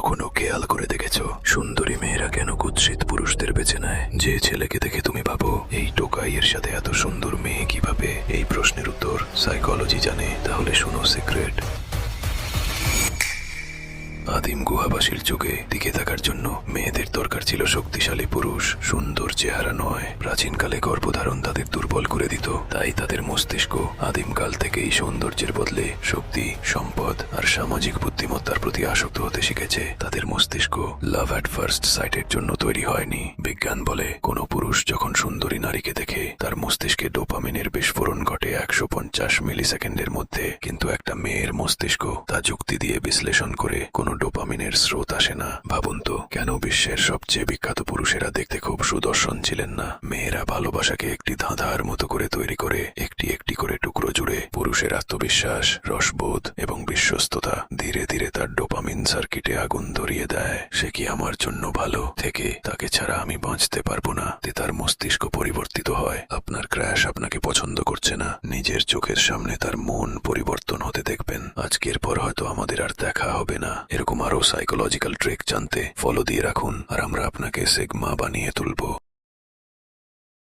কখনো খেয়াল করে দেখেছো সুন্দরী মেয়েরা কেন কুৎসিত পুরুষদের বেছে নেয়? যে ছেলেকে দেখে তুমি ভাবো এই টোকাইয়ের সাথে এত সুন্দর মেয়ে কিভাবে, এই প্রশ্নের উত্তর সাইকোলজি জানে। তাহলে শোনো সিক্রেট। আদিম গুহাবাসীর যুগে টিকে থাকার জন্য মেয়েদের দরকার ছিল শক্তিশালী পুরুষ, সুন্দর চেহারা নয়। প্রাচীনকালে গর্ভধারণ তাদের দুর্বল করে দিত, তাই তাদের মস্তিষ্ক আদিমকাল থেকেই সৌন্দর্যের বদলে শক্তি, সম্পদ আর সামাজিক বুদ্ধিমত্তার প্রতি আসক্ত হতে শিখেছে। তাদের মস্তিষ্ক লাভ অ্যাট ফার্স্ট সাইটের জন্য তৈরি হয়নি। বিজ্ঞান বলে কোনো পুরুষ যখন সুন্দরী নারীকে দেখে তার মস্তিষ্কে ডোপামিনের বিস্ফোরণ ঘটে 150 মিলিসেকেন্ডের মধ্যে। কিন্তু একটা মেয়ের মস্তিষ্ক তা যুক্তি দিয়ে বিশ্লেষণ করে কোনো ডোপামিনের স্রোত আসে না। ভাবুন তো, কেন বিশ্বের সবচেয়ে বিখ্যাত পুরুষেরা দেখতে খুব সুদর্শন ছিলেন না? মেয়েরা ভালোবাসাকে একটি ধাঁধার মতো করে তৈরি করে একটি একটি করে টুকরো জুড়ে। পুরুষের আত্মবিশ্বাস, রসবোধ এবং বিশ্বস্ততা ধীরে ধীরে তার ডোপামিন সার্কিটে আগুন ধরিয়ে দেয়। সে কি আমার জন্য ভালো থেকে তাকে ছাড়া আমি বাঁচতে পারবো না, তার মস্তিষ্ক পরিবর্তিত হয়। আপনার ক্র্যাশ আপনাকে পছন্দ করছে না, নিজের চোখের সামনে তার মন পরিবর্তন হতে দেখবেন। আজকের পর হয়তো আমাদের আর দেখা হবে না। এরকম আরো সাইকোলজিক্যাল ট্রিক জানতে ফলো দিয়ে রাখুন, আর আমরা আপনাকে সিগমা বানিয়ে তুলবো।